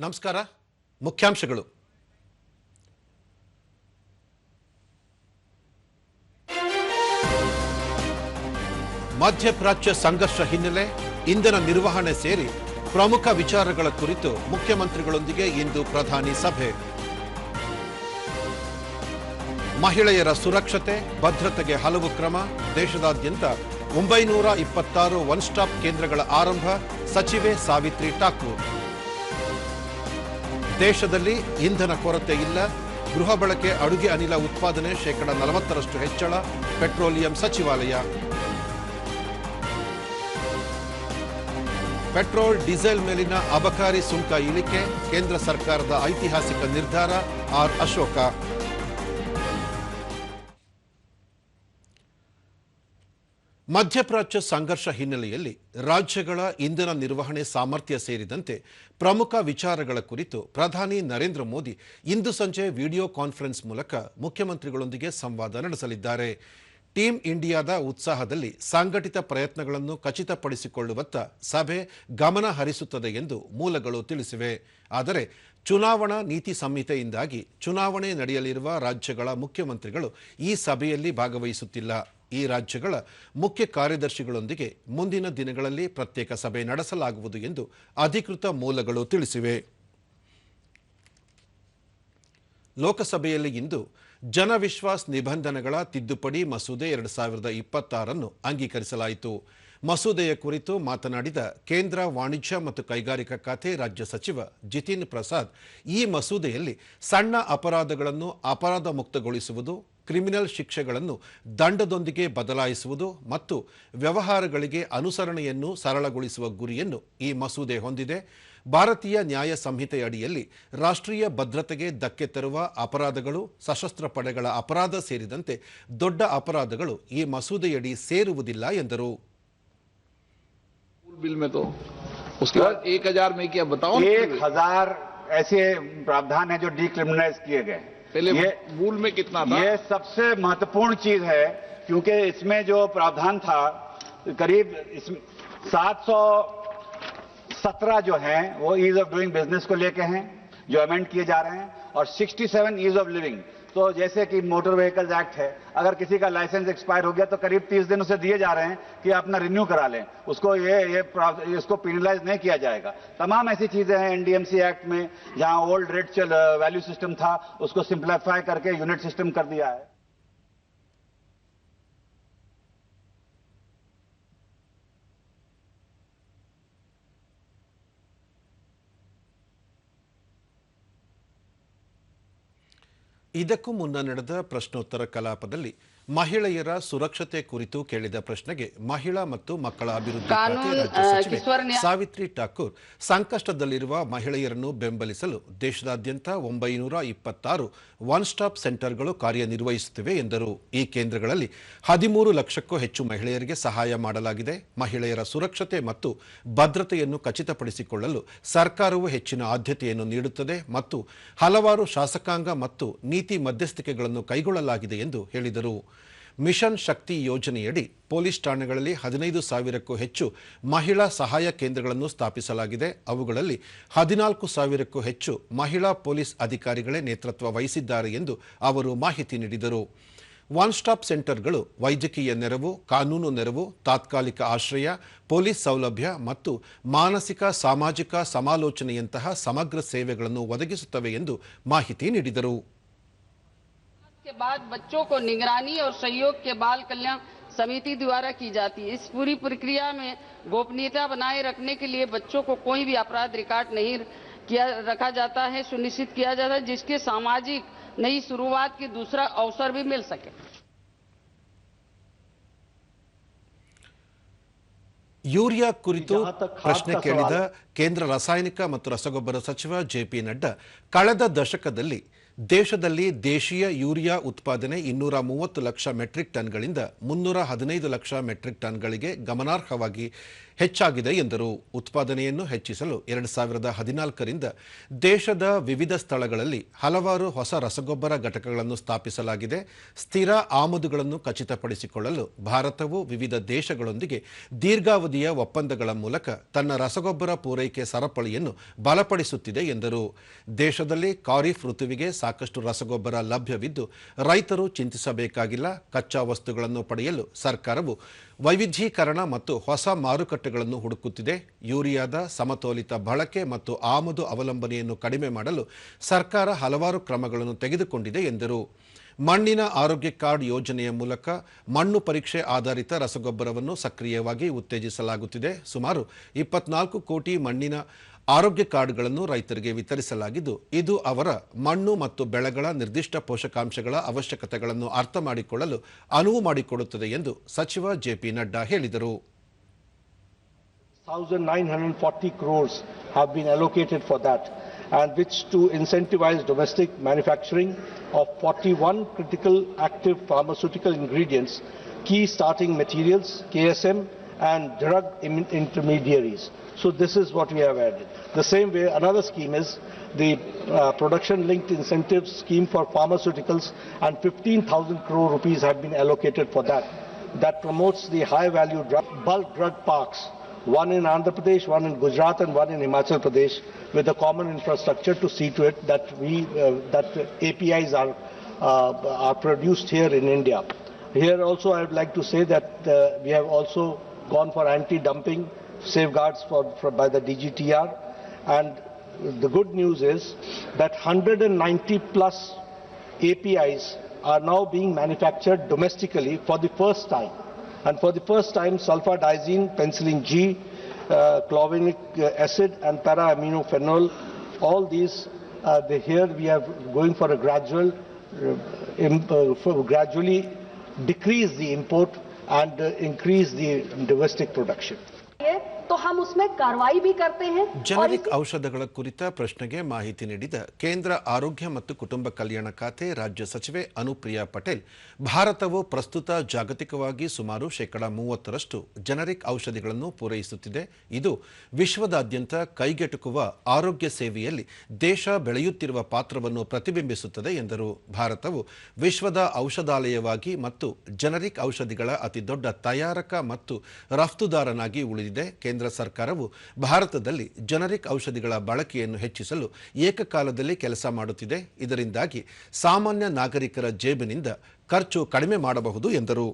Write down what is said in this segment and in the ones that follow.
ನಮಸ್ಕಾರ. ಮುಖ್ಯಾಂಶಗಳು. ಮಧ್ಯಪ್ರಾಚ್ಯ ಸಂಘರ್ಷ ಹಿನ್ನೆಲೆ ಇಂಧನ ನಿರ್ವಹಣೆ ಸೇರಿ ಪ್ರಮುಖ ವಿಚಾರಗಳ ಕುರಿತು ಮುಖ್ಯಮಂತ್ರಿಗಳೊಂದಿಗೆ ಇಂದು ಪ್ರಧಾನಿ ಸಭೆ. ಮಹಿಳೆಯರ ಸುರಕ್ಷತೆ ಭದ್ರತೆಗೆ ಹಲವು ಕ್ರಮ. ದೇಶದಾದ್ಯಂತ 926 ಒನ್ ಸ್ಟಾಪ್ ಕೇಂದ್ರಗಳ ಆರಂಭ. ಸಚಿವೆ ಸಾವಿತ್ರಿ ಠಾಕೂರ್. ದೇಶದಲ್ಲಿ ಇಂಧನ ಕೊರತೆ ಇಲ್ಲ. ಗೃಹ ಬಳಕೆ ಅಡುಗೆ ಅನಿಲ ಉತ್ಪಾದನೆ 40% ಹೆಚ್ಚಳ. ಪೆಟ್ರೋಲಿಯಂ ಸಚಿವಾಲಯ. ಪೆಟ್ರೋಲ್ ಡೀಸೆಲ್ ಮೇಲಿನ ಅಬಕಾರಿ ಸುಂಕ ಇಳಿಕೆ ಕೇಂದ್ರ ಸರ್ಕಾರದ ಐತಿಹಾಸಿಕ ನಿರ್ಧಾರ. ಆರ್ ಅಶೋಕ. ಮಧ್ಯಪ್ರಾಚ್ಯ ಸಂಘರ್ಷ ಹಿನ್ನೆಲೆಯಲ್ಲಿ ರಾಜ್ಯಗಳ ಇಂಧನ ನಿರ್ವಹಣೆ ಸಾಮರ್ಥ್ಯ ಸೇರಿದಂತೆ ಪ್ರಮುಖ ವಿಚಾರಗಳ ಕುರಿತು ಪ್ರಧಾನಿ ನರೇಂದ್ರ ಮೋದಿ ಇಂದು ಸಂಜೆ ವಿಡಿಯೋ ಕಾನ್ಫರೆನ್ಸ್ ಮೂಲಕ ಮುಖ್ಯಮಂತ್ರಿಗಳೊಂದಿಗೆ ಸಂವಾದ ನಡೆಸಲಿದ್ದಾರೆ. ಟೀಮ್ ಇಂಡಿಯಾದ ಉತ್ಸಾಹದಲ್ಲಿ ಸಂಘಟಿತ ಪ್ರಯತ್ನಗಳನ್ನು ಖಚಿತಪಡಿಸಿಕೊಳ್ಳುವತ್ತ ಸಭೆ ಗಮನ ಹರಿಸುತ್ತದೆ ಎಂದು ಮೂಲಗಳು ತಿಳಿಸಿವೆ. ಆದರೆ ಚುನಾವಣಾ ನೀತಿ ಸಂಹಿತೆಯಿಂದಾಗಿ ಚುನಾವಣೆ ನಡೆಯಲಿರುವ ರಾಜ್ಯಗಳ ಮುಖ್ಯಮಂತ್ರಿಗಳು ಈ ಸಭೆಯಲ್ಲಿ ಭಾಗವಹಿಸುತ್ತಿಲ್ಲ. ಈ ರಾಜ್ಯಗಳ ಮುಖ್ಯ ಕಾರ್ಯದರ್ಶಿಗಳೊಂದಿಗೆ ಮುಂದಿನ ದಿನಗಳಲ್ಲಿ ಪ್ರತ್ಯೇಕ ಸಭೆ ನಡೆಸಲಾಗುವುದು ಎಂದು ಅಧಿಕೃತ ಮೂಲಗಳು ತಿಳಿಸಿವೆ. ಲೋಕಸಭೆಯಲ್ಲಿ ಇಂದು ಜನವಿಶ್ವಾಸ್ ನಿಬಂಧನೆಗಳ ತಿದ್ದುಪಡಿ ಮಸೂದೆ 2026 ಅಂಗೀಕರಿಸಲಾಯಿತು. ಮಸೂದೆಯ ಕುರಿತು ಮಾತನಾಡಿದ ಕೇಂದ್ರ ವಾಣಿಜ್ಯ ಮತ್ತು ಕೈಗಾರಿಕಾ ಖಾತೆ ರಾಜ್ಯ ಸಚಿವ ಜಿತಿನ್ ಪ್ರಸಾದ್, ಈ ಮಸೂದೆಯಲ್ಲಿ ಸಣ್ಣ ಅಪರಾಧಗಳನ್ನು ಅಪರಾಧ ಮುಕ್ತಗೊಳಿಸುವುದು, ಕ್ರಿಮಿನಲ್ ಶಿಕ್ಷೆಗಳನ್ನು ದಂಡದೊಂದಿಗೆ ಬದಲಾಯಿಸುವುದು ಮತ್ತು ವ್ಯವಹಾರಗಳಿಗೆ ಅನುಸರಣೆಯನ್ನು ಸರಳಗೊಳಿಸುವ ಗುರಿಯನ್ನು ಈ ಮಸೂದೆ ಹೊಂದಿದೆ. ಭಾರತೀಯ ನ್ಯಾಯ ಸಂಹಿತೆಯಡಿಯಲ್ಲಿ ರಾಷ್ಟ್ರೀಯ ಭದ್ರತೆಗೆ ಧಕ್ಕೆ ತರುವ ಅಪರಾಧಗಳು, ಸಶಸ್ತ್ರ ಪಡೆಗಳ ಅಪರಾಧ ಸೇರಿದಂತೆ ದೊಡ್ಡ ಅಪರಾಧಗಳು ಈ ಮಸೂದೆಯಡಿ ಸೇರುವುದಿಲ್ಲ ಎಂದರು. बिल में तो उसके बाद 1000 में क्या बताओ, 1000 ऐसे प्रावधान है जो डीक्रिमिनलाइज किए गए. पहले ये मूल में कितना था? ये सबसे महत्वपूर्ण चीज है क्योंकि इसमें जो प्रावधान था करीब 717 जो हैं वो ईज ऑफ डूइंग बिजनेस को लेके हैं जो अमेंड किए जा रहे हैं, और 67 ईज ऑफ लिविंग. तो जैसे कि मोटर व्हीकल्स एक्ट है, अगर किसी का लाइसेंस एक्सपायर हो गया तो करीब 30 दिन उसे दिए जा रहे हैं कि अपना रिन्यू करा लें, उसको इसको पेनलाइज नहीं किया जाएगा. तमाम ऐसी चीजें हैं एनडीएमसी एक्ट में, जहां ओल्ड रेट वैल्यू सिस्टम था उसको सिंप्लीफाई करके यूनिट सिस्टम कर दिया है. ಇದಕ್ಕೂ ಮುನ್ನ ನಡೆದ ಪ್ರಶ್ನೋತ್ತರ ಕಲಾಪದಲ್ಲಿ ಮಹಿಳೆಯರ ಸುರಕ್ಷತೆ ಕುರಿತು ಕೇಳಿದ ಪ್ರಶ್ನೆಗೆ ಮಹಿಳಾ ಮತ್ತು ಮಕ್ಕಳ ಅಭಿವೃದ್ಧಿ ಖಾತೆ ರಾಜ್ಯ ಸಚಿವೆ ಸಾವಿತ್ರಿ ಠಾಕೂರ್, ಸಂಕಷ್ಟದಲ್ಲಿರುವ ಮಹಿಳೆಯರನ್ನು ಬೆಂಬಲಿಸಲು ದೇಶದಾದ್ಯಂತ 926 ಒನ್ ಸ್ಟಾಪ್ ಸೆಂಟರ್ಗಳು ಕಾರ್ಯನಿರ್ವಹಿಸುತ್ತಿವೆ ಎಂದರು. ಈ ಕೇಂದ್ರಗಳಲ್ಲಿ 13 ಲಕ್ಷಕ್ಕೂ ಹೆಚ್ಚು ಮಹಿಳೆಯರಿಗೆ ಸಹಾಯ ಮಾಡಲಾಗಿದೆ. ಮಹಿಳೆಯರ ಸುರಕ್ಷತೆ ಮತ್ತು ಭದ್ರತೆಯನ್ನು ಖಚಿತಪಡಿಸಿಕೊಳ್ಳಲು ಸರ್ಕಾರವು ಹೆಚ್ಚಿನ ಆದ್ಯತೆಯನ್ನು ನೀಡುತ್ತದೆ ಮತ್ತು ಹಲವಾರು ಶಾಸಕಾಂಗ ಮತ್ತು ನೀತಿ ಮಧ್ಯಸ್ಥಿಕೆಗಳನ್ನು ಕೈಗೊಳ್ಳಲಾಗಿದೆ ಎಂದು ಹೇಳಿದರು. ಮಿಷನ್ ಶಕ್ತಿ ಯೋಜನೆಯಡಿ ಪೊಲೀಸ್ ಠಾಣೆಗಳಲ್ಲಿ 15,000ಕ್ಕೂ ಹೆಚ್ಚು ಮಹಿಳಾ ಸಹಾಯ ಕೇಂದ್ರಗಳನ್ನು ಸ್ಥಾಪಿಸಲಾಗಿದೆ. ಅವುಗಳಲ್ಲಿ 14,000ಕ್ಕೂ ಹೆಚ್ಚು ಮಹಿಳಾ ಪೊಲೀಸ್ ಅಧಿಕಾರಿಗಳೇ ನೇತೃತ್ವ ವಹಿಸಿದ್ದಾರೆ ಎಂದು ಅವರು ಮಾಹಿತಿ ನೀಡಿದರು. ಒನ್ ಸ್ಟಾಪ್ ಸೆಂಟರ್ಗಳು ವೈದ್ಯಕೀಯ ನೆರವು, ಕಾನೂನು ನೆರವು, ತಾತ್ಕಾಲಿಕ ಆಶ್ರಯ, ಪೊಲೀಸ್ ಸೌಲಭ್ಯ ಮತ್ತು ಮಾನಸಿಕ ಸಾಮಾಜಿಕ ಸಮಾಲೋಚನೆಯಂತಹ ಸಮಗ್ರ ಸೇವೆಗಳನ್ನು ಒದಗಿಸುತ್ತವೆ ಎಂದು ಮಾಹಿತಿ ನೀಡಿದರು. के बाद बच्चों को निगरानी और सहयोग के बाल कल्याण समिति द्वारा की जाती है. इस पूरी प्रक्रिया में गोपनीयता बनाए रखने के लिए बच्चों को कोई भी अपराध रिकॉर्ड नहीं रखा जाता है, सुनिश्चित किया जाता है, जिसके सामाजिक नई शुरुआत की दूसरा अवसर भी मिल सके. ಯೂರಿಯಾ ಕುರಿತು ಪ್ರಶ್ನೆ ಕೇಳಿದ ಕೇಂದ್ರ ರಾಸಾಯನಿಕ ಮತ್ತು ರಸಗೊಬ್ಬರ ಸಚಿವ ಜೆಪಿ ನಡ್ಡಾ, ಕಳೆದ ದಶಕದಲ್ಲಿ ದೇಶದಲ್ಲಿ ದೇಶೀಯ ಯೂರಿಯಾ ಉತ್ಪಾದನೆ 230 ಲಕ್ಷ ಮೆಟ್ರಿಕ್ ಟನ್ಗಳಿಂದ 315 ಲಕ್ಷ ಮೆಟ್ರಿಕ್ ಟನ್ಗಳಿಗೆ ಗಮನಾರ್ಹವಾಗಿ ಹೆಚ್ಚಾಗಿದೆ ಎಂದರು. ಉತ್ಪಾದನೆಯನ್ನು ಹೆಚ್ಚಿಸಲು 2014ರಿಂದ ದೇಶದ ವಿವಿಧ ಸ್ಥಳಗಳಲ್ಲಿ ಹಲವಾರು ಹೊಸ ರಸಗೊಬ್ಬರ ಘಟಕಗಳನ್ನು ಸ್ಥಾಪಿಸಲಾಗಿದೆ. ಸ್ಥಿರ ಆಮದುಗಳನ್ನು ಖಚಿತಪಡಿಸಿಕೊಳ್ಳಲು ಭಾರತವು ವಿವಿಧ ದೇಶಗಳೊಂದಿಗೆ ದೀರ್ಘಾವಧಿಯ ಒಪ್ಪಂದಗಳ ಮೂಲಕ ತನ್ನ ರಸಗೊಬ್ಬರ ಪೂರೈಕೆ ಸರಪಳಿಯನ್ನು ಬಲಪಡಿಸುತ್ತಿದೆ ಎಂದರು. ದೇಶದಲ್ಲಿ ಖಾರಿಫ್ ಋತುವಿಗೆ ಸಾಕಷ್ಟು ರಸಗೊಬ್ಬರ ಲಭ್ಯವಿದ್ದು ರೈತರು ಚಿಂತಿಸಬೇಕಾಗಿಲ್ಲ. ಕಚ್ಚಾ ವಸ್ತುಗಳನ್ನು ಪಡೆಯಲು ಸರ್ಕಾರವು ವೈವಿಧ್ಯೀಕರಣ ಮತ್ತು ಹೊಸ ಮಾರುಕಟ್ಟೆಗಳನ್ನು ಹುಡುಕುತ್ತಿದೆ. ಯೂರಿಯಾದ ಸಮತೋಲಿತ ಬಳಕೆ ಮತ್ತು ಆಮದು ಅವಲಂಬನೆಯನ್ನು ಕಡಿಮೆ ಮಾಡಲು ಸರ್ಕಾರ ಹಲವಾರು ಕ್ರಮಗಳನ್ನು ತೆಗೆದುಕೊಂಡಿದೆ ಎಂದರು. ಮಣ್ಣಿನ ಆರೋಗ್ಯ ಕಾರ್ಡ್ ಯೋಜನೆಯ ಮೂಲಕ ಮಣ್ಣು ಪರೀಕ್ಷೆ ಆಧಾರಿತ ರಸಗೊಬ್ಬರವನ್ನು ಸಕ್ರಿಯವಾಗಿ ಉತ್ತೇಜಿಸಲಾಗುತ್ತಿದೆ. ಸುಮಾರು 24 ಕೋಟಿ ಮಣ್ಣಿನ ಆರೋಗ್ಯ ಕಾರ್ಡ್ಗಳನ್ನು ರೈತರಿಗೆ ವಿತರಿಸಲಾಗಿದ್ದು ಇದು ಅವರ ಮಣ್ಣು ಮತ್ತು ಬೆಳೆಗಳ ನಿರ್ದಿಷ್ಟ ಪೋಷಕಾಂಶಗಳ ಅವಶ್ಯಕತೆಗಳನ್ನು ಅರ್ಥ ಮಾಡಿಕೊಳ್ಳಲು ಅನುವು ಮಾಡಿಕೊಡುತ್ತದೆ ಎಂದು ಸಚಿವ ಜೆಪಿ ನಡ್ಡಾ ಹೇಳಿದರು. 1940 crores have been allocated for that, and which to incentivize domestic manufacturing of 41 critical active pharmaceutical ingredients, key starting materials, KSM, and drug intermediaries. So this is what we have added. The same way, another scheme is the production-linked incentive scheme for pharmaceuticals, and 15,000 crore rupees have been allocated for that. That promotes the high-value bulk drug parks, one in Andhra Pradesh, one in Gujarat, and one in Himachal Pradesh, with a common infrastructure to see to it that that APIs are produced here in India. Here also, I would like to say that we have also gone for anti-dumping safeguards by the DGTR, and the good news is that 190 plus APIs are now being manufactured domestically for the first time, and for the first time sulfadiazine, penicillin G, clovinic acid and para-aminophenol, all these here we are going for a gradually decrease the import and increase the domestic production. तो हम उसमें कार्रवाई भी करते हैं. Generic ಔಷಧಗಳ ಕುರಿತ ಪ್ರಶ್ನೆಗೆ ಮಾಹಿತಿ ನೀಡಿದ ಕೇಂದ್ರ ಆರೋಗ್ಯ ಮತ್ತು ಕುಟುಂಬ ಕಲ್ಯಾಣ ಖಾತೆ ರಾಜ್ಯ ಸಚಿವೆ ಅನುಪ್ರಿಯಾ ಪಟೇಲ್, ಭಾರತವು ಪ್ರಸ್ತುತ ಜಾಗತಿಕವಾಗಿ ಸುಮಾರು 30% ಜನರಿಕ್ ಔಷಧಿಗಳನ್ನು ಪೂರೈಸುತ್ತಿದೆ. ಇದು ವಿಶ್ವದಾದ್ಯಂತ ಕೈಗೆಟುಕುವ ಆರೋಗ್ಯ ಸೇವೆಯಲ್ಲಿ ದೇಶ ಬೆಳೆಯುತ್ತಿರುವ ಪಾತ್ರವನ್ನು ಪ್ರತಿಬಿಂಬಿಸುತ್ತದೆ ಎಂದರು. ಭಾರತವು ವಿಶ್ವದ ಔಷಧಾಲಯವಾಗಿ ಮತ್ತು ಜನರಿಕ್ ಔಷಧಿಗಳ ಅತಿದೊಡ್ಡ ತಯಾರಕ ಮತ್ತು ರಫ್ತುದಾರನಾಗಿ ಉಳಿದಿದೆ. ಕೇಂದ್ರ ಸರ್ಕಾರವು ಭಾರತದಲ್ಲಿ ಜನರಿಕ್ ಔಷಧಿಗಳ ಬಳಕೆಯನ್ನು ಹೆಚ್ಚಿಸಲು ಏಕಕಾಲದಲ್ಲಿ ಕೆಲಸ ಮಾಡುತ್ತಿದೆ. ಇದರಿಂದಾಗಿ ಸಾಮಾನ್ಯ ನಾಗರಿಕರ ಜೇಬಿನಿಂದ ಖರ್ಚು ಕಡಿಮೆ ಮಾಡಬಹುದು ಎಂದರು.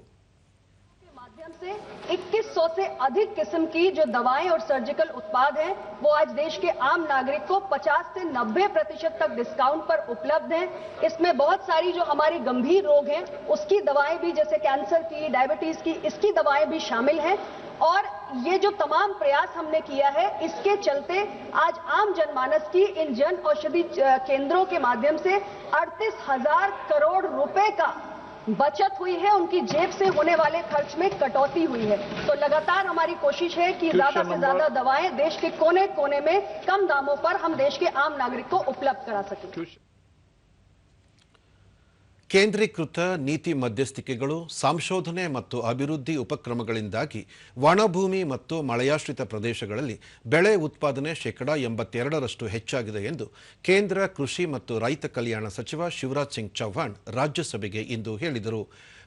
2100 से अधिक किस्म की जो दवाएं और सर्जिकल उत्पाद हैं वो आज देश के आम नागरिक को 50 से 90% तक डिस्काउंट पर उपलब्ध हैं. इसमें बहुत सारी जो हमारी गंभीर रोग हैं उसकी दवाएं भी, जैसे कैंसर की, डायबिटीज की, इसकी दवाएं भी शामिल हैं. और ये जो तमाम प्रयास हमने किया है इसके चलते आज आम जनमानस की इन जन औषधि केंद्रों के माध्यम से 38,000 करोड़ रुपए का बचत हुई है. उनकी जेब से होने वाले खर्च में कटौती हुई है. तो लगातार हमारी कोशिश है कि ज्यादा से ज्यादा दवाएं देश के कोने कोने में कम दामों पर हम देश के आम नागरिक को उपलब्ध करा सकें. ಕೇಂದ್ರೀಕೃತ ನೀತಿ ಮಧ್ಯಸ್ಥಿಕೆಗಳು, ಸಂಶೋಧನೆ ಮತ್ತು ಅಭಿವೃದ್ಧಿ ಉಪಕ್ರಮಗಳಿಂದಾಗಿ ಒಣಭೂಮಿ ಮತ್ತು ಮಳೆಯಾಶ್ರಿತ ಪ್ರದೇಶಗಳಲ್ಲಿ ಬೆಳೆ ಉತ್ಪಾದನೆ 82% ಹೆಚ್ಚಾಗಿದೆ ಎಂದು ಕೇಂದ್ರ ಕೃಷಿ ಮತ್ತು ರೈತ ಕಲ್ಯಾಣ ಸಚಿವ ಶಿವರಾಜ್ ಸಿಂಗ್ ಚೌಹಾಣ್ ರಾಜ್ಯಸಭೆಗೆ ಇಂದು ಹೇಳಿದರು.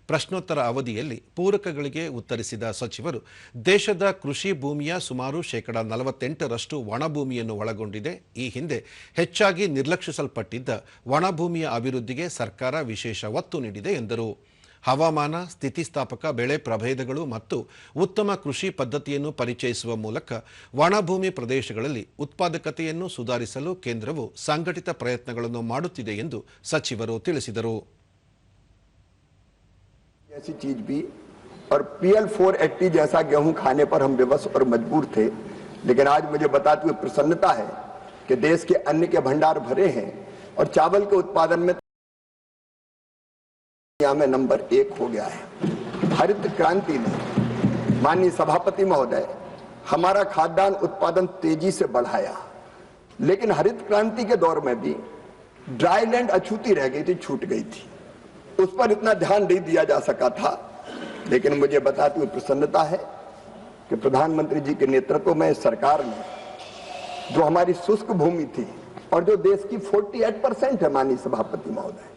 ಪ್ರಶ್ನೋತ್ತರ ಅವಧಿಯಲ್ಲಿ ಪೂರಕಗಳಿಗೆ ಉತ್ತರಿಸಿದ ಸಚಿವರು, ದೇಶದ ಕೃಷಿ ಭೂಮಿಯ ಸುಮಾರು 48% ಒಣಭೂಮಿಯನ್ನು ಒಳಗೊಂಡಿದೆ. ಈ ಹಿಂದೆ ಹೆಚ್ಚಾಗಿ ನಿರ್ಲಕ್ಷಿಸಲ್ಪಟ್ಟಿದ್ದ ಒಣಭೂಮಿಯ ಅಭಿವೃದ್ಧಿಗೆ ಸರ್ಕಾರ ವಿಶೇಷ ಒತ್ತು ನೀಡಿದೆ ಎಂದರು. ಹವಾಮಾನ, ಸ್ಥಿತಿಸ್ಥಾಪಕ ಬೆಳೆ ಪ್ರಭೇದಗಳು ಮತ್ತು ಉತ್ತಮ ಕೃಷಿ ಪದ್ಧತಿಯನ್ನು ಪರಿಚಯಿಸುವ ಮೂಲಕ ಒಣಭೂಮಿ ಪ್ರದೇಶಗಳಲ್ಲಿ ಉತ್ಪಾದಕತೆಯನ್ನು ಸುಧಾರಿಸಲು ಕೇಂದ್ರವು ಸಂಘಟಿತ ಪ್ರಯತ್ನಗಳನ್ನು ಮಾಡುತ್ತಿದೆ ಎಂದು ಸಚಿವರು ತಿಳಿಸಿದರು. ऐसी चीज भी और PL 480 जैसा गेहूं खाने पर हम विवश और मजबूर थे, लेकिन आज मुझे बताते हुए प्रसन्नता है कि देश के अन्न के भंडार भरे हैं और चावल के उत्पादन में दुनिया में नंबर 1 हो गया है. हरित क्रांति ने, माननीय सभापति महोदय, हमारा खाद्यान्न उत्पादन तेजी से बढ़ाया, लेकिन हरित क्रांति के दौर में भी ड्राई लैंड अछूती रह गई थी, छूट गई थी. उस पर इतना ध्यान नहीं दिया जा सका था, लेकिन मुझे बताते हुए प्रसन्नता है कि प्रधानमंत्री जी के नेतृत्व में इस सरकार ने जो हमारी शुष्क भूमि थी और जो देश की 48% है माननीय सभापति महोदय,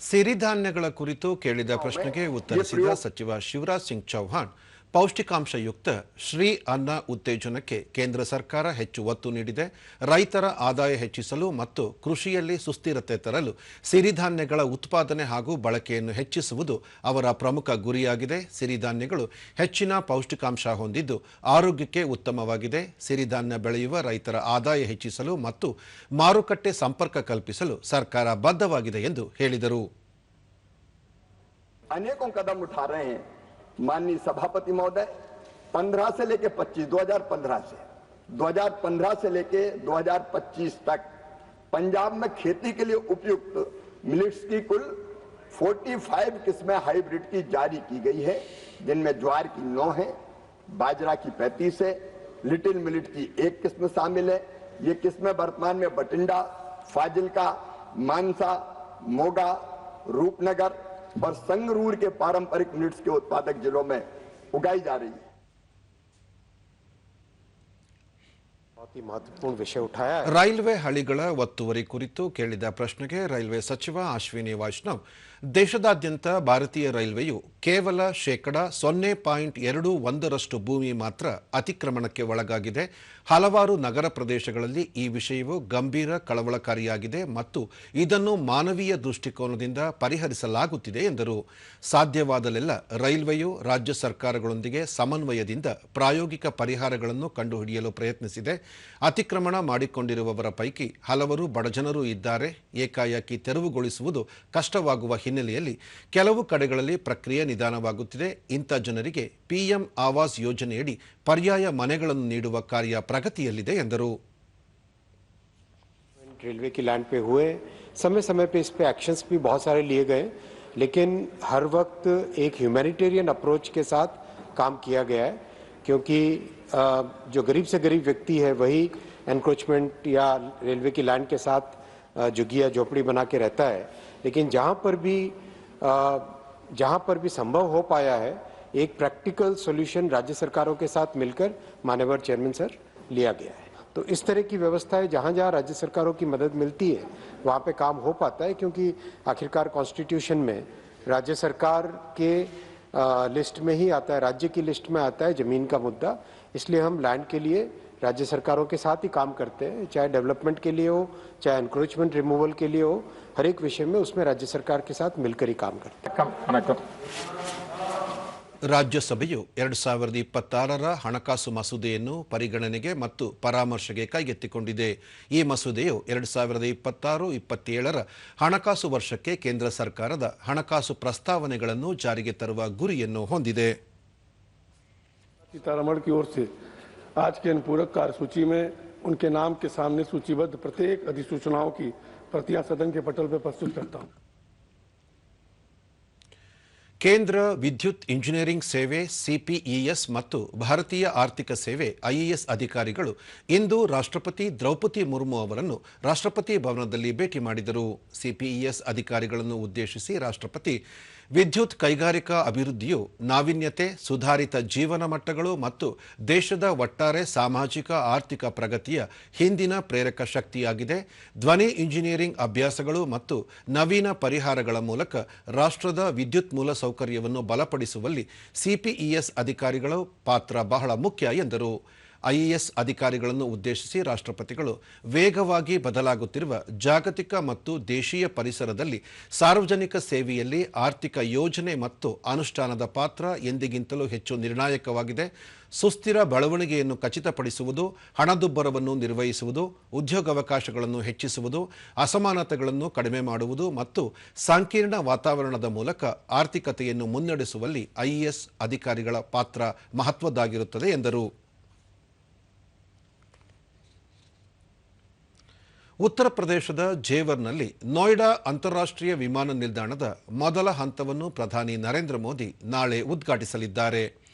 ಸಿರಿಧಾನ್ಯಗಳ ಕುರಿತು ಕೇಳಿದ ಪ್ರಶ್ನೆಗೆ ಉತ್ತರಿಸಿದ ಸಚಿವ ಶಿವರಾಜ್ ಸಿಂಗ್ ಚೌಹಾಣ್, ಪೌಷ್ಟಿಕಾಂಶಯುಕ್ತ ಶ್ರೀ ಅನ್ನ ಉತ್ತೇಜನಕ್ಕೆ ಕೇಂದ್ರ ಸರ್ಕಾರ ಹೆಚ್ಚು ಒತ್ತು ನೀಡಿದೆ. ರೈತರ ಆದಾಯ ಹೆಚ್ಚಿಸಲು ಮತ್ತು ಕೃಷಿಯಲ್ಲಿ ಸುಸ್ಥಿರತೆ ತರಲು ಸಿರಿಧಾನ್ಯಗಳ ಉತ್ಪಾದನೆ ಹಾಗೂ ಬಳಕೆಯನ್ನು ಹೆಚ್ಚಿಸುವುದು ಅವರ ಪ್ರಮುಖ ಗುರಿಯಾಗಿದೆ. ಸಿರಿಧಾನ್ಯಗಳು ಹೆಚ್ಚಿನ ಪೌಷ್ಟಿಕಾಂಶ ಹೊಂದಿದ್ದು ಆರೋಗ್ಯಕ್ಕೆ ಉತ್ತಮವಾಗಿದೆ. ಸಿರಿಧಾನ್ಯ ಬೆಳೆಯುವ ರೈತರ ಆದಾಯ ಹೆಚ್ಚಿಸಲು ಮತ್ತು ಮಾರುಕಟ್ಟೆ ಸಂಪರ್ಕ ಕಲ್ಪಿಸಲು ಸರ್ಕಾರ ಬದ್ಧವಾಗಿದೆ ಎಂದು ಹೇಳಿದರು. अनेकों कदम उठा रहे हैं माननीय सभापति महोदय। 15 से लेके 25, 2015 से लेके 2025 तक पंजाब में खेती के लिए उपयुक्त मिलेट्स की कुल 45 किस्में हाइब्रिड की जारी की गई है, जिनमें ज्वार की 9 है, बाजरा की 35 है, लिटिल मिलेट की 1 किस्म शामिल है। ये किस्में वर्तमान में बठिंडा, फाजिल्का, मानसा, मोगा, रूपनगर और संगरूर के पारंपरिक मिलेट्स के उत्पादक जिलों में उगाई जा रही है। बहुत ही महत्वपूर्ण विषय उठाया है। ರೈಲ್ವೆ ಹಳಿಗಳ ಒತ್ತುವರಿ ಕುರಿತು ಕೇಳಿದ ಪ್ರಶ್ನೆಗೆ ರೈಲ್ವೆ ಸಚಿವ ಅಶ್ವಿನಿ ವೈಷ್ಣವ್, ದೇಶದಾದ್ಯಂತ ಭಾರತೀಯ ರೈಲ್ವೆಯು ಕೇವಲ 0.21% ಭೂಮಿ ಮಾತ್ರ ಅತಿಕ್ರಮಣಕ್ಕೆ ಒಳಗಾಗಿದೆ. ಹಲವಾರು ನಗರ ಪ್ರದೇಶಗಳಲ್ಲಿ ಈ ವಿಷಯವು ಗಂಭೀರ ಕಳವಳಕಾರಿಯಾಗಿದೆ ಮತ್ತು ಇದನ್ನು ಮಾನವೀಯ ದೃಷ್ಟಿಕೋನದಿಂದ ಪರಿಹರಿಸಲಾಗುತ್ತಿದೆ ಎಂದರು. ಸಾಧ್ಯವಾದಲ್ಲೆಲ್ಲ ರೈಲ್ವೆಯು ರಾಜ್ಯ ಸರ್ಕಾರಗಳೊಂದಿಗೆ ಸಮನ್ವಯದಿಂದ ಪ್ರಾಯೋಗಿಕ ಪರಿಹಾರಗಳನ್ನು ಕಂಡುಹಿಡಿಯಲು ಪ್ರಯತ್ನಿಸಿದೆ. ಅತಿಕ್ರಮಣ ಮಾಡಿಕೊಂಡಿರುವವರ ಪೈಕಿ ಹಲವರು ಬಡಜನರು ಇದ್ದಾರೆ. ಏಕಾಏಕಿ ತೆರವುಗೊಳಿಸುವುದು ಕಷ್ಟವಾಗುವ ಹಿನ್ನೆಲೆಯಲ್ಲಿ ಕೆಲವು ಕಡೆಗಳಲ್ಲಿ ಪ್ರಕ್ರಿಯೆ ನಿಧಾನವಾಗುತ್ತಿದೆ. ಇಂಥ ಜನರಿಗೆ ಪಿಎಂ ಆವಾಸ್ ಯೋಜನೆಯಡಿ ಪರ್ಯಾಯ ಮನೆಗಳನ್ನು ನೀಡುವ ಕಾರ್ಯ ಪ್ರಗತಿಯಲ್ಲಿದೆ ಎಂದರು. रेलवे की लैंड पे हुए समय समय पे इस पे एक्शंस भी बहुत सारे लिए गए, लेकिन हर वक्त एक ह्यूमैनिटेरियन अप्रोच के साथ काम किया गया है, क्योंकि जो गरीब से गरीब व्यक्ति है वही एनक्रोचमेंट या रेलवे की लैंड के साथ झुग्गी या झोपड़ी बना के रहता है। लेकिन जहाँ पर भी संभव हो पाया है, एक प्रैक्टिकल सॉल्यूशन राज्य सरकारों के साथ मिलकर माननीय चेयरमैन सर लिया गया है। तो इस तरह की व्यवस्था है, जहाँ जहाँ राज्य सरकारों की मदद मिलती है वहाँ पे काम हो पाता है, क्योंकि आखिरकार कॉन्स्टिट्यूशन में राज्य सरकार के लिस्ट में ही आता है, राज्य की लिस्ट में आता है जमीन का मुद्दा। इसलिए हम लैंड के लिए राज्य सरकारों के साथ ही काम करते हैं, चाहे डेवलपमेंट के लिए हो, चाहे एनक्रोचमेंट रिमूवल के लिए हो, हर एक विषय में उसमें राज्य सरकार के साथ मिलकर ही काम करते हैं। ರಾಜ್ಯಸಭೆಯು 2026ರ ಹಣಕಾಸು ಮಸೂದೆಯನ್ನು ಪರಿಗಣನೆಗೆ ಮತ್ತು ಪರಾಮರ್ಶೆಗೆ ಕೈಗೆತ್ತಿಕೊಂಡಿದೆ. ಈ ಮಸೂದೆಯು 2026-27ರ ಹಣಕಾಸು ವರ್ಷಕ್ಕೆ ಕೇಂದ್ರ ಸರ್ಕಾರದ ಹಣಕಾಸು ಪ್ರಸ್ತಾವನೆಗಳನ್ನು ಜಾರಿಗೆ ತರುವ ಗುರಿಯನ್ನು ಹೊಂದಿದೆ. सीतारमण की ओर से आज के अनुपूरक कार्यसूची में उनके नाम के सामने सूचीबद्ध प्रत्येक अधिसूचनाओं की प्रतियां सदन के पटल पर प्रस्तुत करता हूं। ಕೇಂದ್ರ ವಿದ್ಯುತ್ ಇಂಜಿನಿಯರಿಂಗ್ ಸೇವೆ ಸಿಪಿಇಎಸ್ ಮತ್ತು ಭಾರತೀಯ ಆರ್ಥಿಕ ಸೇವೆ ಐಎಎಸ್ ಅಧಿಕಾರಿಗಳು ಇಂದು ರಾಷ್ಟ್ರಪತಿ ದ್ರೌಪದಿ ಮುರ್ಮು ಅವರನ್ನು ರಾಷ್ಟ್ರಪತಿ ಭವನದಲ್ಲಿ ಭೇಟಿ ಮಾಡಿದರು. ಸಿಪಿಇಎಸ್ ಅಧಿಕಾರಿಗಳನ್ನು ಉದ್ದೇಶಿಸಿ ರಾಷ್ಟ್ರಪತಿ, ವಿದ್ಯುತ್ ಕೈಗಾರಿಕಾ ಅಭಿವೃದ್ಧಿಯು ನಾವೀನ್ಯತೆ, ಸುಧಾರಿತ ಜೀವನ ಮಟ್ಟಗಳು ಮತ್ತು ದೇಶದ ಒಟ್ಟಾರೆ ಸಾಮಾಜಿಕ ಆರ್ಥಿಕ ಪ್ರಗತಿಯ ಹಿಂದಿನ ಪ್ರೇರಕ ಶಕ್ತಿಯಾಗಿದೆ. ಧ್ವನಿ ಇಂಜಿನಿಯರಿಂಗ್ ಅಭ್ಯಾಸಗಳು ಮತ್ತು ನವೀನ ಪರಿಹಾರಗಳ ಮೂಲಕ ರಾಷ್ಟ್ರದ ವಿದ್ಯುತ್ ಮೂಲಸೌಕರ್ಯವನ್ನು ಬಲಪಡಿಸುವಲ್ಲಿ ಸಿಪಿಇಎಸ್ ಅಧಿಕಾರಿಗಳ ಪಾತ್ರ ಬಹಳ ಮುಖ್ಯ ಎಂದರು. ಐಎಎಸ್ ಅಧಿಕಾರಿಗಳನ್ನು ಉದ್ದೇಶಿಸಿ ರಾಷ್ಟ್ರಪತಿಗಳು ವೇಗವಾಗಿ ಬದಲಾಗುತ್ತಿರುವ ಜಾಗತಿಕ ಮತ್ತು ದೇಶೀಯ ಪರಿಸರದಲ್ಲಿ ಸಾರ್ವಜನಿಕ ಸೇವೆಯಲ್ಲಿ ಆರ್ಥಿಕ ಯೋಜನೆ ಮತ್ತು ಅನುಷ್ಠಾನದ ಪಾತ್ರ ಎಂದಿಗಿಂತಲೂ ಹೆಚ್ಚು ನಿರ್ಣಾಯಕವಾಗಿದೆ. ಸುಸ್ಥಿರ ಬೆಳವಣಿಗೆಯನ್ನು ಖಚಿತಪಡಿಸುವುದು, ಹಣದುಬ್ಬರವನ್ನು ನಿರ್ವಹಿಸುವುದು, ಉದ್ಯೋಗಾವಕಾಶಗಳನ್ನು ಹೆಚ್ಚಿಸುವುದು, ಅಸಮಾನತೆಗಳನ್ನು ಕಡಿಮೆ ಮಾಡುವುದು ಮತ್ತು ಸಂಕೀರ್ಣ ವಾತಾವರಣದ ಮೂಲಕ ಆರ್ಥಿಕತೆಯನ್ನು ಮುನ್ನಡೆಸುವಲ್ಲಿ ಐಎಎಸ್ ಅಧಿಕಾರಿಗಳ ಪಾತ್ರ ಮಹತ್ವದ್ದಾಗಿರುತ್ತದೆ ಎಂದರು. ಉತ್ತರ ಪ್ರದೇಶದ ಜೇವರ್ನಲ್ಲಿ ನೋಯ್ಡಾ ಅಂತಾರಾಷ್ಟ್ರೀಯ ವಿಮಾನ ನಿಲ್ದಾಣದ ಮೊದಲ ಹಂತವನ್ನು ಪ್ರಧಾನಿ ನರೇಂದ್ರ ಮೋದಿ ನಾಳೆ ಉದ್ಘಾಟಿಸಲಿದ್ದಾರೆ.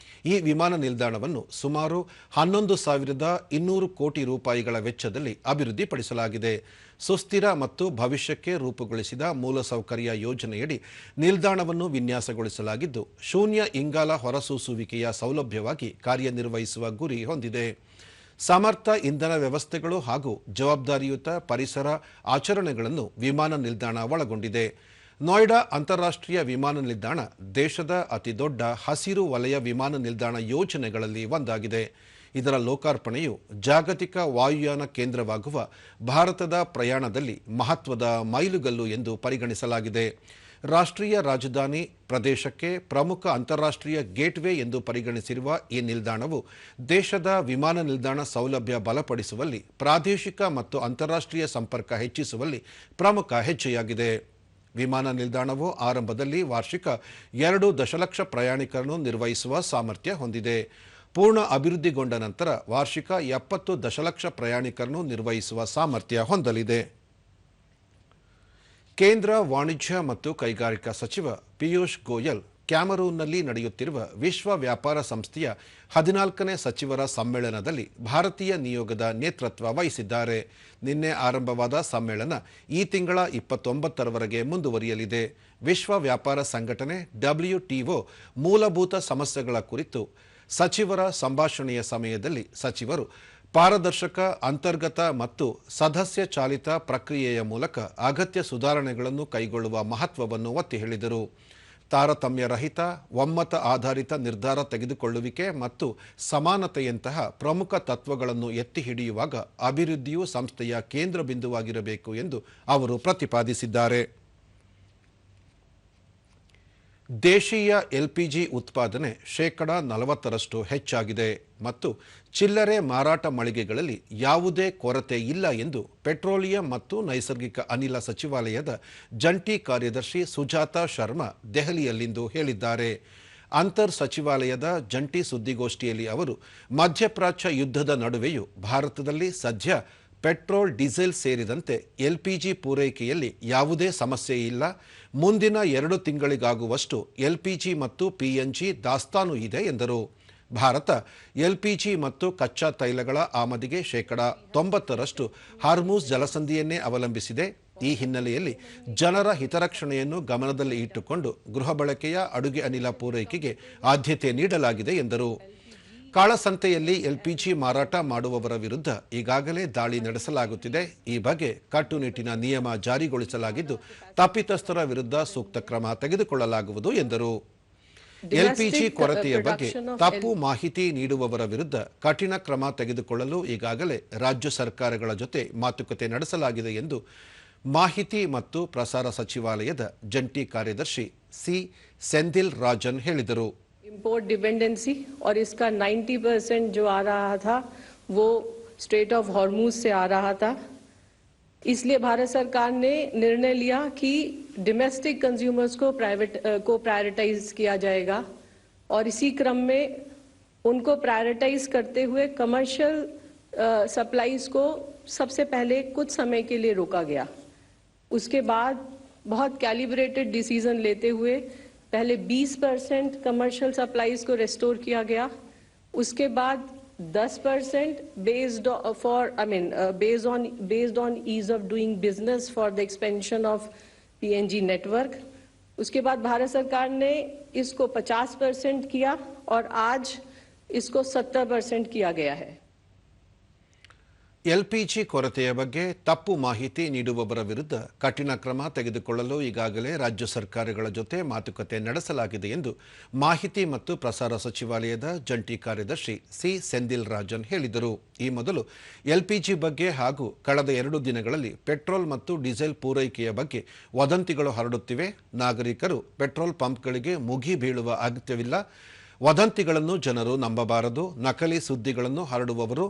ಈ ವಿಮಾನ ನಿಲ್ದಾಣವನ್ನು ಸುಮಾರು 11,200 ಕೋಟಿ ರೂಪಾಯಿಗಳ ವೆಚ್ಚದಲ್ಲಿ ಅಭಿವೃದ್ಧಿಪಡಿಸಲಾಗಿದೆ. ಸುಸ್ಥಿರ ಮತ್ತು ಭವಿಷ್ಯಕ್ಕೆ ರೂಪುಗೊಳಿಸಿದ ಮೂಲಸೌಕರ್ಯ ಯೋಜನೆಯಡಿ ನಿಲ್ದಾಣವನ್ನು ವಿನ್ಯಾಸಗೊಳಿಸಲಾಗಿದ್ದು ಶೂನ್ಯ ಇಂಗಾಲ ಹೊರಸೂಸುವಿಕೆಯ ಸೌಲಭ್ಯವಾಗಿ ಕಾರ್ಯನಿರ್ವಹಿಸುವ ಗುರಿ ಹೊಂದಿದೆ. ಸಮರ್ಥ ಇಂಧನ ವ್ಯವಸ್ಥೆಗಳು ಹಾಗೂ ಜವಾಬ್ದಾರಿಯುತ ಪರಿಸರ ಆಚರಣೆಗಳನ್ನು ವಿಮಾನ ನಿಲ್ದಾಣ ಒಳಗೊಂಡಿದೆ. ನೋಯ್ಡಾ ಅಂತಾರಾಷ್ಟ್ರೀಯ ವಿಮಾನ ನಿಲ್ದಾಣ ದೇಶದ ಅತಿದೊಡ್ಡ ಹಸಿರು ವಲಯ ವಿಮಾನ ನಿಲ್ದಾಣ ಯೋಜನೆಗಳಲ್ಲಿ ಒಂದಾಗಿದೆ. ಇದರ ಲೋಕಾರ್ಪಣೆಯು ಜಾಗತಿಕ ವಾಯುಯಾನ ಕೇಂದ್ರವಾಗುವ ಭಾರತದ ಪ್ರಯಾಣದಲ್ಲಿ ಮಹತ್ವದ ಮೈಲುಗಲ್ಲು ಎಂದು ಪರಿಗಣಿಸಲಾಗಿದೆ. ರಾಷ್ಟ್ರೀಯ ರಾಜಧಾನಿ ಪ್ರದೇಶಕ್ಕೆ ಪ್ರಮುಖ ಅಂತಾರಾಷ್ಟ್ರೀಯ ಗೇಟ್ವೇ ಎಂದು ಪರಿಗಣಿಸಿರುವ ಈ ನಿಲ್ದಾಣವು ದೇಶದ ವಿಮಾನ ನಿಲ್ದಾಣ ಸೌಲಭ್ಯ ಬಲಪಡಿಸುವಲ್ಲಿ, ಪ್ರಾದೇಶಿಕ ಮತ್ತು ಅಂತಾರಾಷ್ಟ್ರೀಯ ಸಂಪರ್ಕ ಹೆಚ್ಚಿಸುವಲ್ಲಿ ಪ್ರಮುಖ ಹೆಜ್ಜೆಯಾಗಿದೆ. ವಿಮಾನ ನಿಲ್ದಾಣವು ಆರಂಭದಲ್ಲಿ ವಾರ್ಷಿಕ 2 ದಶಲಕ್ಷ ಪ್ರಯಾಣಿಕರನ್ನು ನಿರ್ವಹಿಸುವ ಸಾಮರ್ಥ್ಯ ಹೊಂದಿದೆ. ಪೂರ್ಣ ಅಭಿವೃದ್ಧಿಗೊಂಡ ನಂತರ ವಾರ್ಷಿಕ 70 ದಶಲಕ್ಷ ಪ್ರಯಾಣಿಕರನ್ನು ನಿರ್ವಹಿಸುವ ಸಾಮರ್ಥ್ಯ ಹೊಂದಲಿದೆ. ಕೇಂದ್ರ ವಾಣಿಜ್ಯ ಮತ್ತು ಕೈಗಾರಿಕಾ ಸಚಿವ ಪಿಯೂಷ್ ಗೋಯಲ್ ಕ್ಯಾಮರೂನ್ನಲ್ಲಿ ನಡೆಯುತ್ತಿರುವ ವಿಶ್ವ ವ್ಯಾಪಾರ ಸಂಸ್ಥೆಯ 14ನೇ ಸಚಿವರ ಸಮ್ಮೇಳನದಲ್ಲಿ ಭಾರತೀಯ ನಿಯೋಗದ ನೇತೃತ್ವ ವಹಿಸಿದ್ದಾರೆ. ನಿನ್ನೆ ಆರಂಭವಾದ ಸಮ್ಮೇಳನ ಈ ತಿಂಗಳ 29ರವರೆಗೆ ಮುಂದುವರಿಯಲಿದೆ. ವಿಶ್ವ ವ್ಯಾಪಾರ ಸಂಘಟನೆ WTO ಮೂಲಭೂತ ಸಮಸ್ಯೆಗಳ ಕುರಿತು ಸಚಿವರ ಸಂಭಾಷಣೆಯ ಸಮಯದಲ್ಲಿ ಸಚಿವರು ಪಾರದರ್ಶಕ, ಅಂತರ್ಗತ ಮತ್ತು ಸದಸ್ಯ ಚಾಲಿತ ಪ್ರಕ್ರಿಯೆಯ ಮೂಲಕ ಅಗತ್ಯ ಸುಧಾರಣೆಗಳನ್ನು ಕೈಗೊಳ್ಳುವ ಮಹತ್ವವನ್ನು ಒತ್ತಿ ಹೇಳಿದರು. ತಾರತಮ್ಯ ರಹಿತ, ಒಮ್ಮತ ಆಧಾರಿತ ನಿರ್ಧಾರ ತೆಗೆದುಕೊಳ್ಳುವಿಕೆ ಮತ್ತು ಸಮಾನತೆಯಂತಹ ಪ್ರಮುಖ ತತ್ವಗಳನ್ನು ಎತ್ತಿ ಹಿಡಿಯುವಾಗ ಅಭಿವೃದ್ಧಿಯು ಸಂಸ್ಥೆಯ ಕೇಂದ್ರ ಬಿಂದುವಾಗಿರಬೇಕು ಎಂದು ಅವರು ಪ್ರತಿಪಾದಿಸಿದ್ದಾರೆ. ದೇಶೀಯ LPG ಉತ್ಪಾದನೆ 40% ಹೆಚ್ಚಾಗಿದೆ ಮತ್ತು ಚಿಲ್ಲರೆ ಮಾರಾಟ ಮಳಿಗೆಗಳಲ್ಲಿ ಯಾವುದೇ ಕೊರತೆ ಇಲ್ಲ ಎಂದು ಪೆಟ್ರೋಲಿಯಂ ಮತ್ತು ನೈಸರ್ಗಿಕ ಅನಿಲ ಸಚಿವಾಲಯದ ಜಂಟಿ ಕಾರ್ಯದರ್ಶಿ ಸುಜಾತಾ ಶರ್ಮಾ ದೆಹಲಿಯಲ್ಲಿಂದು ಹೇಳಿದ್ದಾರೆ. ಅಂತರ್ ಸಚಿವಾಲಯದ ಜಂಟಿ ಸುದ್ದಿಗೋಷ್ಠಿಯಲ್ಲಿ ಅವರು ಮಧ್ಯಪ್ರಾಚ್ಯ ಯುದ್ಧದ ನಡುವೆಯೂ ಭಾರತದಲ್ಲಿ ಸದ್ಯ ಪೆಟ್ರೋಲ್, ಡೀಸೆಲ್ ಸೇರಿದಂತೆ LPG ಪೂರೈಕೆಯಲ್ಲಿ ಯಾವುದೇ ಸಮಸ್ಯೆ ಇಲ್ಲ. ಮುಂದಿನ 2 ತಿಂಗಳಿಗಾಗುವಷ್ಟು LPG ಮತ್ತು PNG ದಾಸ್ತಾನು ಇದೆ ಎಂದರು. ಭಾರತ LPG ಮತ್ತು ಕಚ್ಚಾ ತೈಲಗಳ ಆಮದಿಗೆ 90% ಹಾರ್ಮುಜ್ ಜಲಸಂಧಿಯನ್ನೇ ಅವಲಂಬಿಸಿದೆ. ಈ ಹಿನ್ನೆಲೆಯಲ್ಲಿ ಜನರ ಹಿತರಕ್ಷಣೆಯನ್ನು ಗಮನದಲ್ಲಿ ಇಟ್ಟುಕೊಂಡು ಗೃಹ ಬಳಕೆಯ ಅಡುಗೆ ಅನಿಲ ಪೂರೈಕೆಗೆ ಆದ್ಯತೆ ನೀಡಲಾಗಿದೆ ಎಂದರು. ಕಾಳಸಂತೆಯಲ್ಲಿ LPG ಮಾರಾಟ ಮಾಡುವವರ ವಿರುದ್ಧ ಈಗಾಗಲೇ ದಾಳಿ ನಡೆಸಲಾಗುತ್ತಿದೆ. ಈ ಬಗ್ಗೆ ಕಟ್ಟುನಿಟ್ಟಿನ ನಿಯಮ ಜಾರಿಗೊಳಿಸಲಾಗಿದ್ದು ತಪ್ಪಿತಸ್ಥರ ವಿರುದ್ಧ ಸೂಕ್ತ ಕ್ರಮ ತೆಗೆದುಕೊಳ್ಳಲಾಗುವುದು ಎಂದರು. LPG ಕೊರತೆಯ ಬಗ್ಗೆ ತಪ್ಪು ಮಾಹಿತಿ ನೀಡುವವರ ವಿರುದ್ಧ ಕಠಿಣ ಕ್ರಮ ತೆಗೆದುಕೊಳ್ಳಲು ಈಗಾಗಲೇ ರಾಜ್ಯ ಸರ್ಕಾರಗಳ ಜೊತೆ ಮಾತುಕತೆ ನಡೆಸಲಾಗಿದೆ ಎಂದು ಮಾಹಿತಿ ಮತ್ತು ಪ್ರಸಾರ ಸಚಿವಾಲಯದ ಜಂಟಿ ಕಾರ್ಯದರ್ಶಿ ಸಿ ಸೆಂದಿಲ್ ರಾಜನ್ ಹೇಳಿದರು. इंपोर्ट डिपेंडेंसी और इसका 90% जो आ रहा था वो स्ट्रेट ऑफ हॉर्मूज से आ रहा था. इसलिए भारत सरकार ने निर्णय लिया कि डोमेस्टिक कंज्यूमर्स को प्रायोरिटाइज किया जाएगा और इसी क्रम में उनको प्रायोरिटाइज करते हुए कमर्शियल सप्लाईज को सबसे पहले कुछ समय के लिए रोका गया. उसके बाद बहुत कैलिब्रेटेड डिसीजन लेते हुए पहले 20% कमर्शियल सप्लाईज को रेस्टोर किया गया. उसके बाद 10% based on ease of doing business for the expansion of PNG network. उसके बाद भारत सरकार ने इसको 50% किया और आज इसको 70% किया गया है. LPG ಕೊರತೆಯ ಬಗ್ಗೆ ತಪ್ಪು ಮಾಹಿತಿ ನೀಡುವವರ ವಿರುದ್ಧ ಕಠಿಣ ಕ್ರಮ ತೆಗೆದುಕೊಳ್ಳಲು ಈಗಾಗಲೇ ರಾಜ್ಯ ಸರ್ಕಾರಗಳ ಜೊತೆ ಮಾತುಕತೆ ನಡೆಸಲಾಗಿದೆ ಎಂದು ಮಾಹಿತಿ ಮತ್ತು ಪ್ರಸಾರ ಸಚಿವಾಲಯದ ಜಂಟಿ ಕಾರ್ಯದರ್ಶಿ ಸಿ ಸೆಂದಿಲ್ ರಾಜನ್ ಹೇಳಿದರು. ಈ ಮೊದಲು LPG ಬಗ್ಗೆ ಹಾಗೂ ಕಳೆದ 2 ದಿನಗಳಲ್ಲಿ ಪೆಟ್ರೋಲ್ ಮತ್ತು ಡೀಸೆಲ್ ಪೂರೈಕೆಯ ಬಗ್ಗೆ ವದಂತಿಗಳು ಹರಡುತ್ತಿವೆ. ನಾಗರಿಕರು ಪೆಟ್ರೋಲ್ ಪಂಪ್ಗಳಿಗೆ ಮುಗಿ ಬೀಳುವ ಅಗತ್ಯವಿಲ್ಲ. ವದಂತಿಗಳನ್ನು ಜನರು ನಂಬಬಾರದು. ನಕಲಿ ಸುದ್ದಿಗಳನ್ನು ಹರಡುವವರು,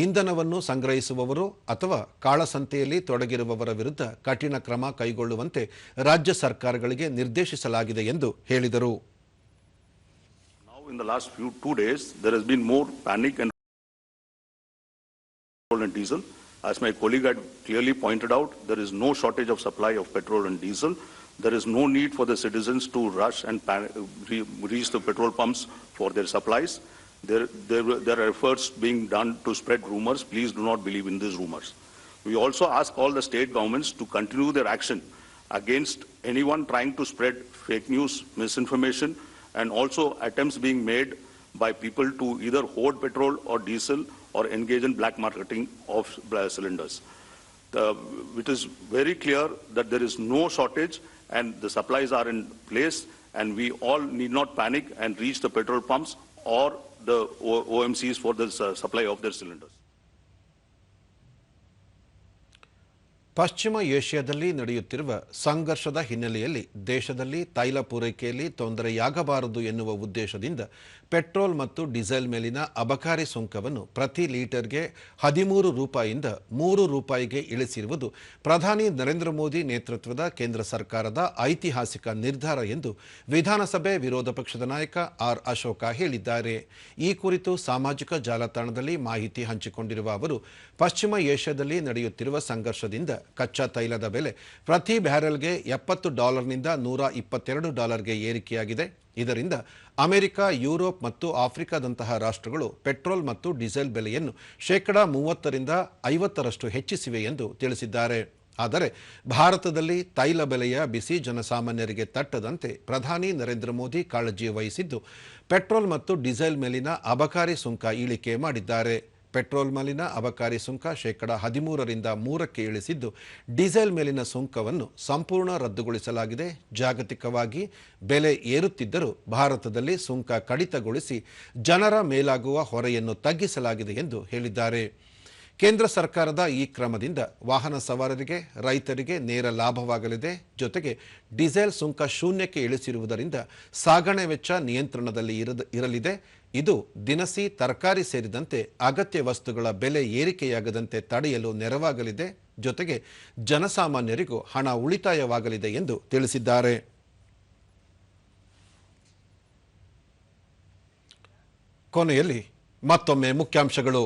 ಇಂಧನವನ್ನು ಸಂಗ್ರಹಿಸುವವರು ಅಥವಾ ಕಾಳಸಂತೆಯಲ್ಲಿ ತೊಡಗಿರುವವರ ವಿರುದ್ಧ ಕಠಿಣ ಕ್ರಮ ಕೈಗೊಳ್ಳುವಂತೆ ರಾಜ್ಯ ಸರ್ಕಾರಗಳಿಗೆ ನಿರ್ದೇಶಿಸಲಾಗಿದೆ ಎಂದು ಹೇಳಿದರು. Now in the last 2 days there has been more panic and petrol and diesel. As my colleague had clearly pointed out, there is no shortage of supply of petrol and diesel. There is no need for the citizens to rush and reach the petrol pumps for their supplies. There are efforts being done to spread rumors. Please do not believe in these rumors. We also ask all the state governments to continue their action against anyone trying to spread fake news, misinformation, and also attempts being made by people to either hoard petrol or diesel or engage in black marketing of cylinders. It is very clear that there is no shortage and the supplies are in place, and we all need not panic and reach the petrol pumps or the OMCs for the supply of their cylinders. ಪಶ್ಚಿಮ ಏಷ್ಯಾದಲ್ಲಿ ನಡೆಯುತ್ತಿರುವ ಸಂಘರ್ಷದ ಹಿನ್ನೆಲೆಯಲ್ಲಿ ದೇಶದಲ್ಲಿ ತೈಲ ಪೂರೈಕೆಯಲ್ಲಿ ತೊಂದರೆಯಾಗಬಾರದು ಎನ್ನುವ ಉದ್ದೇಶದಿಂದ ಪೆಟ್ರೋಲ್ ಮತ್ತು ಡೀಸೆಲ್ ಮೇಲಿನ ಅಬಕಾರಿ ಸುಂಕವನ್ನು ಪ್ರತಿ ಲೀಟರ್ಗೆ 13 ರೂಪಾಯಿಯಿಂದ 3 ರೂಪಾಯಿಗೆ ಇಳಿಸಿರುವುದು ಪ್ರಧಾನಿ ನರೇಂದ್ರ ಮೋದಿ ನೇತೃತ್ವದ ಕೇಂದ್ರ ಸರ್ಕಾರದ ಐತಿಹಾಸಿಕ ನಿರ್ಧಾರ ಎಂದು ವಿಧಾನಸಭೆ ವಿರೋಧ ಪಕ್ಷದ ನಾಯಕ ಆರ್ ಅಶೋಕ ಹೇಳಿದ್ದಾರೆ. ಈ ಕುರಿತು ಸಾಮಾಜಿಕ ಜಾಲತಾಣದಲ್ಲಿ ಮಾಹಿತಿ ಹಂಚಿಕೊಂಡಿರುವ ಅವರು, ಪಶ್ಚಿಮ ಏಷ್ಯಾದಲ್ಲಿ ನಡೆಯುತ್ತಿರುವ ಸಂಘರ್ಷದಿಂದ ಕಚ್ಚಾ ತೈಲದ ಬೆಲೆ ಪ್ರತಿ ಬ್ಯಾರೆಲ್ಗೆ $70ನಿಂದ $122ಗೆ ಏರಿಕೆಯಾಗಿದೆ. ಇದರಿಂದ ಅಮೆರಿಕ, ಯುರೋಪ್ ಮತ್ತು ಆಫ್ರಿಕಾದಂತಹ ರಾಷ್ಟ್ರಗಳು ಪೆಟ್ರೋಲ್ ಮತ್ತು ಡೀಸೆಲ್ ಬೆಲೆಯನ್ನು 30% 50% ಹೆಚ್ಚಿಸಿವೆ ಎಂದು ತಿಳಿಸಿದ್ದಾರೆ. ಆದರೆ ಭಾರತದಲ್ಲಿ ತೈಲ ಬೆಲೆಯ ಬಿಸಿ ಜನಸಾಮಾನ್ಯರಿಗೆ ತಟ್ಟದಂತೆ ಪ್ರಧಾನಿ ನರೇಂದ್ರ ಮೋದಿ ಕಾಳಜಿ ವಹಿಸಿದ್ದು ಪೆಟ್ರೋಲ್ ಮತ್ತು ಡೀಸೆಲ್ ಮೇಲಿನ ಅಬಕಾರಿ ಸುಂಕ ಇಳಿಕೆ ಮಾಡಿದ್ದಾರೆ. ಪೆಟ್ರೋಲ್ ಮೇಲಿನ ಅಬಕಾರಿ ಸುಂಕ 13% 3ಕ್ಕೆ ಇಳಿಸಿದ್ದು, ಡೀಸೆಲ್ ಮೇಲಿನ ಸುಂಕವನ್ನು ಸಂಪೂರ್ಣ ರದ್ದುಗೊಳಿಸಲಾಗಿದೆ. ಜಾಗತಿಕವಾಗಿ ಬೆಲೆ ಏರುತ್ತಿದ್ದರೂ ಭಾರತದಲ್ಲಿ ಸುಂಕ ಕಡಿತಗೊಳಿಸಿ ಜನರ ಮೇಲಾಗುವ ಹೊರೆಯನ್ನು ತಗ್ಗಿಸಲಾಗಿದೆ ಎಂದು ಹೇಳಿದ್ದಾರೆ. ಕೇಂದ್ರ ಸರ್ಕಾರದ ಈ ಕ್ರಮದಿಂದ ವಾಹನ ಸವಾರರಿಗೆ, ರೈತರಿಗೆ ನೇರ ಲಾಭವಾಗಲಿದೆ. ಜೊತೆಗೆ ಡೀಸೆಲ್ ಸುಂಕ ಶೂನ್ಯಕ್ಕೆ ಇಳಿಸಿರುವುದರಿಂದ ಸಾಗಣೆ ವೆಚ್ಚ ನಿಯಂತ್ರಣದಲ್ಲಿ ಇರಲಿದೆ. ಇದು ದಿನಸಿ, ತರಕಾರಿ ಸೇರಿದಂತೆ ಅಗತ್ಯ ವಸ್ತುಗಳ ಬೆಲೆ ಏರಿಕೆಯಾಗದಂತೆ ತಡೆಯಲು ನೆರವಾಗಲಿದೆ. ಜೊತೆಗೆ ಜನಸಾಮಾನ್ಯರಿಗೂ ಹಣ ಉಳಿತಾಯವಾಗಲಿದೆ ಎಂದು ತಿಳಿಸಿದ್ದಾರೆ. ಕೊನೆಯಲ್ಲಿ ಮತ್ತೊಮ್ಮೆ ಮುಖ್ಯಾಂಶಗಳು.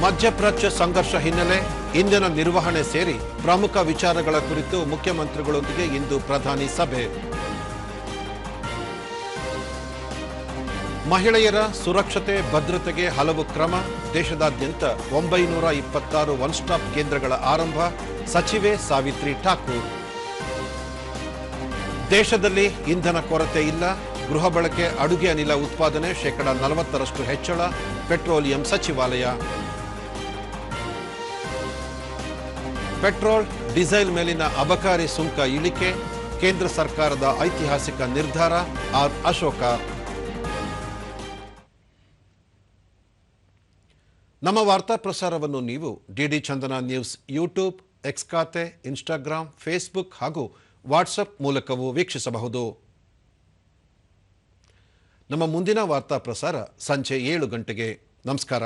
ಮಧ್ಯಪ್ರಾಚ್ಯ ಸಂಘರ್ಷ ಹಿನ್ನೆಲೆ ಇಂಧನ ನಿರ್ವಹಣೆ ಸೇರಿ ಪ್ರಮುಖ ವಿಚಾರಗಳ ಕುರಿತು ಮುಖ್ಯಮಂತ್ರಿಗಳೊಂದಿಗೆ ಇಂದು ಪ್ರಧಾನಿ ಸಭೆ. ಮಹಿಳೆಯರ ಸುರಕ್ಷತೆ ಭದ್ರತೆಗೆ ಹಲವು ಕ್ರಮ, ದೇಶದಾದ್ಯಂತ 926 ಒನ್ ಸ್ಟಾಪ್ ಕೇಂದ್ರಗಳ ಆರಂಭ, ಸಚಿವೆ ಸಾವಿತ್ರಿ ಠಾಕೂರ್. ದೇಶದಲ್ಲಿ ಇಂಧನ ಕೊರತೆ ಇಲ್ಲ, ಗೃಹ ಬಳಕೆ ಅಡುಗೆ ಅನಿಲ ಉತ್ಪಾದನೆ 40% ಹೆಚ್ಚಳ, ಪೆಟ್ರೋಲಿಯಂ ಸಚಿವಾಲಯ. ಪೆಟ್ರೋಲ್, ಡೀಸೆಲ್ ಮೇಲಿನ ಅಬಕಾರಿ ಸುಂಕ ಇಳಿಕೆ, ಕೇಂದ್ರ ಸರ್ಕಾರದ ಐತಿಹಾಸಿಕ ನಿರ್ಧಾರ, ಆರ್ ಅಶೋಕ. ನಮ್ಮ ವಾರ್ತಾ ಪ್ರಸಾರವನ್ನು ನೀವು ಡಿಡಿ ಚಂದನ ನ್ಯೂಸ್ ಯೂಟ್ಯೂಬ್, ಎಕ್ಸ್ ಖಾತೆ, ಇನ್ಸ್ಟಾಗ್ರಾಮ್, ಫೇಸ್ಬುಕ್ ಹಾಗೂ ವಾಟ್ಸಪ್ ಮೂಲಕವೂ ವೀಕ್ಷಿಸಬಹುದು. ನಮ್ಮ ಮುಂದಿನ ವಾರ್ತಾ ಪ್ರಸಾರ ಸಂಜೆ 7 ಗಂಟೆಗೆ. ನಮಸ್ಕಾರ.